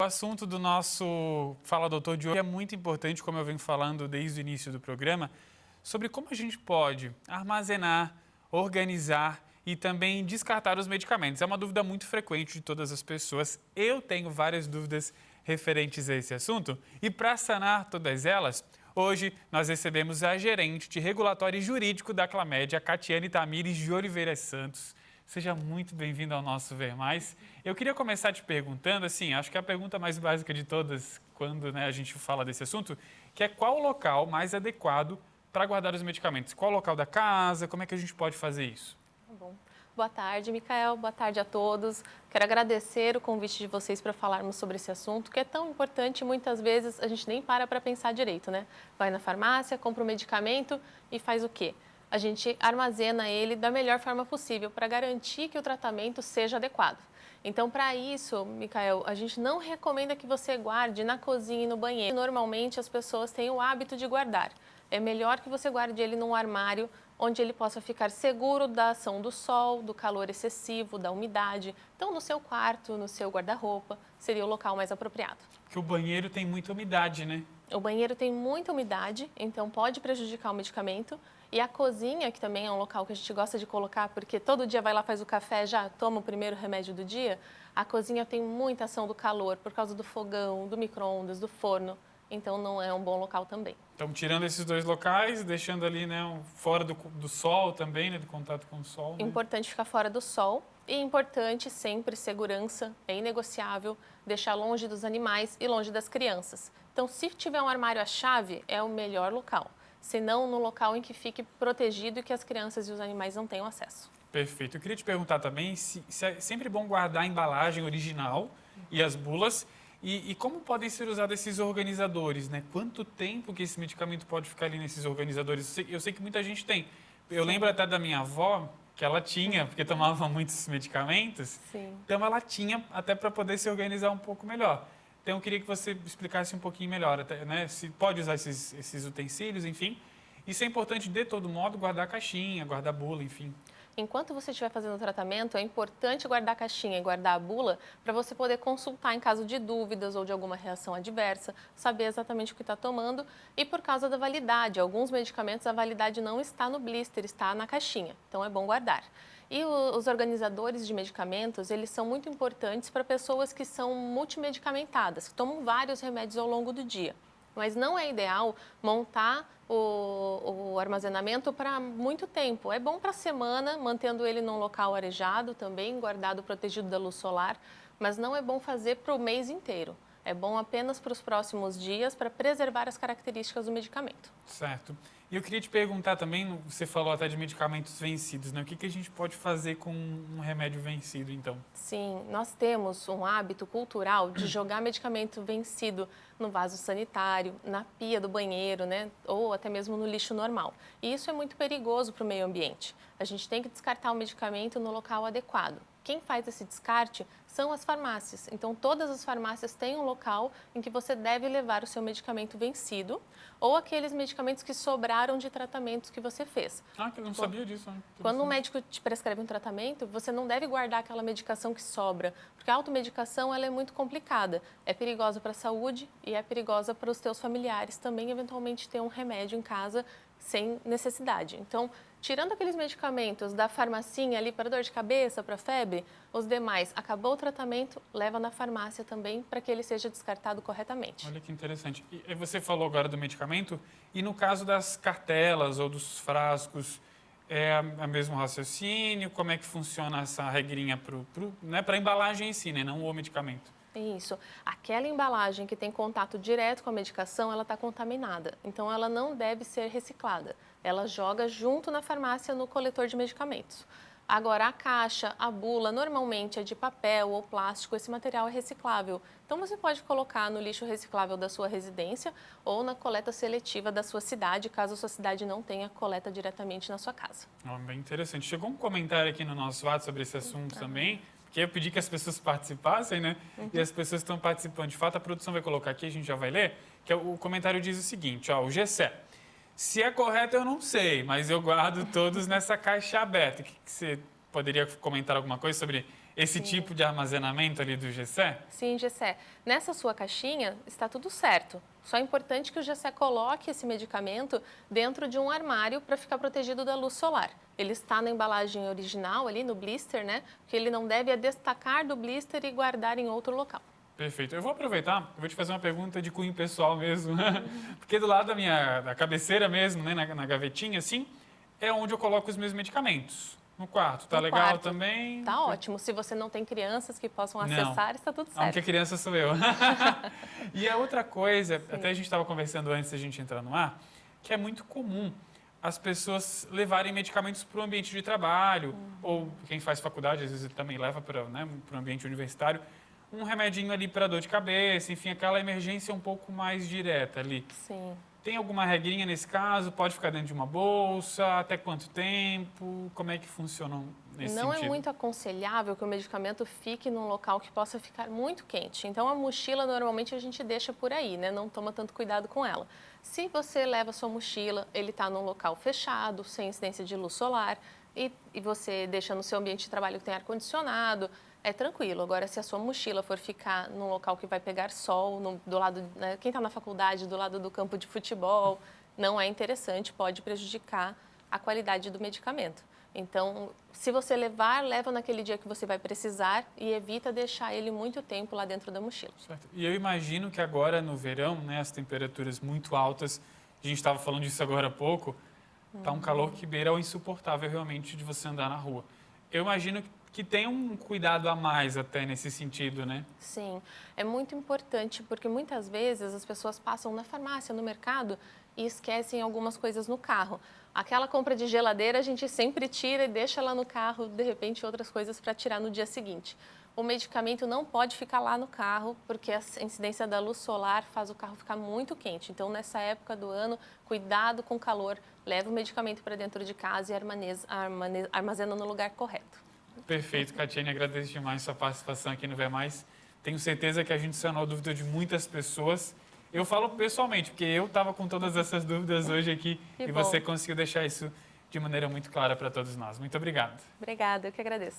assunto do nosso Fala Doutor de hoje é muito importante, como eu venho falando desde o início do programa, sobre como a gente pode armazenar, organizar e também descartar os medicamentos. É uma dúvida muito frequente de todas as pessoas. Eu tenho várias dúvidas referentes a esse assunto e para sanar todas elas, hoje nós recebemos a gerente de regulatório jurídico da Clamed, a Catiane Tamires de Oliveira Santos. Seja muito bem-vindo ao nosso Ver Mais. Eu queria começar te perguntando, assim, acho que é a pergunta mais básica de todas quando a gente fala desse assunto, que é qual o local mais adequado para guardar os medicamentos? Qual o local da casa? Como é que a gente pode fazer isso? Tá bom. Boa tarde, Micael. Boa tarde a todos. Quero agradecer o convite de vocês para falarmos sobre esse assunto, que é tão importante e muitas vezes a gente nem para pensar direito, né? Vai na farmácia, compra o medicamento e faz o quê? A gente armazena ele da melhor forma possível para garantir que o tratamento seja adequado. Então, para isso, Micael, a gente não recomenda que você guarde na cozinha e no banheiro. Normalmente, as pessoas têm o hábito de guardar. É melhor que você guarde ele num armário onde ele possa ficar seguro da ação do sol, do calor excessivo, da umidade. Então, no seu quarto, no seu guarda-roupa, seria o local mais apropriado. Porque o banheiro tem muita umidade, né? O banheiro tem muita umidade, então pode prejudicar o medicamento. E a cozinha, que também é um local que a gente gosta de colocar, porque todo dia vai lá, faz o café, já toma o primeiro remédio do dia. A cozinha tem muita ação do calor por causa do fogão, do micro-ondas, do forno. Então, não é um bom local também. Então, tirando esses dois locais, deixando ali, né, fora do sol também, né, do contato com o sol. Né? Importante ficar fora do sol e importante sempre segurança, é inegociável, deixar longe dos animais e longe das crianças. Então, se tiver um armário à chave, é o melhor local. Se não, no local em que fique protegido e que as crianças e os animais não tenham acesso. Perfeito. Eu queria te perguntar também se é sempre bom guardar a embalagem original e as bulas. E como podem ser usados esses organizadores, né? Quanto tempo que esse medicamento pode ficar ali nesses organizadores? Eu sei que muita gente tem. Eu lembro até da minha avó, que ela tinha, porque tomava muitos medicamentos. Sim. Então, ela tinha até para poder se organizar um pouco melhor. Então, eu queria que você explicasse um pouquinho melhor, até, né? Se pode usar esses utensílios, enfim. Isso é importante, de todo modo, guardar a caixinha, guardar a bula, enfim. Enquanto você estiver fazendo o tratamento, é importante guardar a caixinha e guardar a bula para você poder consultar em caso de dúvidas ou de alguma reação adversa, saber exatamente o que está tomando e por causa da validade. Alguns medicamentos, a validade não está no blister, está na caixinha, então é bom guardar. E os organizadores de medicamentos, eles são muito importantes para pessoas que são multimedicamentadas, que tomam vários remédios ao longo do dia. Mas não é ideal montar o armazenamento para muito tempo. É bom para a semana, mantendo ele num local arejado também, guardado, protegido da luz solar, mas não é bom fazer para o mês inteiro. É bom apenas para os próximos dias, para preservar as características do medicamento. Certo. E eu queria te perguntar também, você falou até de medicamentos vencidos, né? O que a gente pode fazer com um remédio vencido, então? Sim, nós temos um hábito cultural de jogar medicamento vencido no vaso sanitário, na pia do banheiro, né? Ou até mesmo no lixo normal. E isso é muito perigoso para o meio ambiente. A gente tem que descartar o medicamento no local adequado. Quem faz esse descarte são as farmácias. Então, todas as farmácias têm um local em que você deve levar o seu medicamento vencido ou aqueles medicamentos que sobraram de tratamentos que você fez. Ah, que eu não sabia disso. Né? Quando um médico te prescreve um tratamento, você não deve guardar aquela medicação que sobra, porque a automedicação ela é muito complicada. É perigosa para a saúde e é perigosa para os teus familiares também, eventualmente, ter um remédio em casa sem necessidade. Então, tirando aqueles medicamentos da farmacinha ali para dor de cabeça, para febre, os demais, acabou o tratamento, leva na farmácia também para que ele seja descartado corretamente. Olha que interessante. E você falou agora do medicamento, e no caso das cartelas ou dos frascos, é o mesmo raciocínio? Como é que funciona essa regrinha para a embalagem em si, né? Não o medicamento? Isso. Aquela embalagem que tem contato direto com a medicação, ela está contaminada. Então, ela não deve ser reciclada. Ela joga junto na farmácia no coletor de medicamentos. Agora, a caixa, a bula, normalmente é de papel ou plástico, esse material é reciclável. Então, você pode colocar no lixo reciclável da sua residência ou na coleta seletiva da sua cidade, caso a sua cidade não tenha coleta diretamente na sua casa. Bem interessante. Chegou um comentário aqui no nosso WhatsApp sobre esse assunto também, porque eu pedi que as pessoas participassem, né? E as pessoas estão participando. De fato, a produção vai colocar aqui, a gente já vai ler, que o comentário diz o seguinte, ó, o Gessé. Se é correto, eu não sei, mas eu guardo todos nessa caixa aberta. O que você poderia comentar alguma coisa sobre esse tipo de armazenamento ali do Gessé? Sim, Gessé. Nessa sua caixinha está tudo certo. Só é importante que o Gessé coloque esse medicamento dentro de um armário para ficar protegido da luz solar. Ele está na embalagem original ali, no blister, né? Que ele não deve destacar do blister e guardar em outro local. Perfeito. Eu vou aproveitar, eu vou te fazer uma pergunta de cunho pessoal mesmo. Porque do lado da cabeceira mesmo, né, na gavetinha, assim, é onde eu coloco os meus medicamentos. No quarto, tá No legal quarto. também? Tá ótimo. Se você não tem crianças que possam Não. acessar, está tudo A certo. única criança sou eu. E a outra coisa, até a gente estava conversando antes da gente entrar no ar, que é muito comum as pessoas levarem medicamentos para o ambiente de trabalho, ou quem faz faculdade, às vezes também leva para o ambiente universitário, um remedinho ali para dor de cabeça, enfim, aquela emergência um pouco mais direta ali. Sim. Tem alguma regrinha nesse caso? Pode ficar dentro de uma bolsa? Até quanto tempo? Como é que funciona nesse Não sentido? é muito aconselhável que o medicamento fique num local que possa ficar muito quente. Então, a mochila, normalmente, a gente deixa por aí, né? Não toma tanto cuidado com ela. Se você leva a sua mochila, ele está num local fechado, sem incidência de luz solar, e você deixa no seu ambiente de trabalho que tem ar-condicionado, é tranquilo. Agora, se a sua mochila for ficar num local que vai pegar sol, do lado, né, quem está na faculdade, do lado do campo de futebol, não é interessante, pode prejudicar a qualidade do medicamento. Então, se você levar, leva naquele dia que você vai precisar e evita deixar ele muito tempo lá dentro da mochila. Certo. E eu imagino que agora no verão, né, as temperaturas muito altas, a gente estava falando disso agora há pouco, tá um calor que beira o insuportável realmente de você andar na rua. Eu imagino que tem um cuidado a mais até nesse sentido, né? Sim, é muito importante porque muitas vezes as pessoas passam na farmácia, no mercado e esquecem algumas coisas no carro. Aquela compra de geladeira a gente sempre tira e deixa lá no carro, de repente outras coisas para tirar no dia seguinte. O medicamento não pode ficar lá no carro porque a incidência da luz solar faz o carro ficar muito quente. Então, nessa época do ano, cuidado com o calor, leva o medicamento para dentro de casa e armazena no lugar correto. Perfeito, Catiane, agradeço demais sua participação aqui no Vê Mais. Tenho certeza que a gente sanou a dúvida de muitas pessoas. Eu falo pessoalmente, porque eu estava com todas essas dúvidas hoje aqui e você conseguiu deixar isso de maneira muito clara para todos nós. Muito obrigado. Obrigada, eu que agradeço.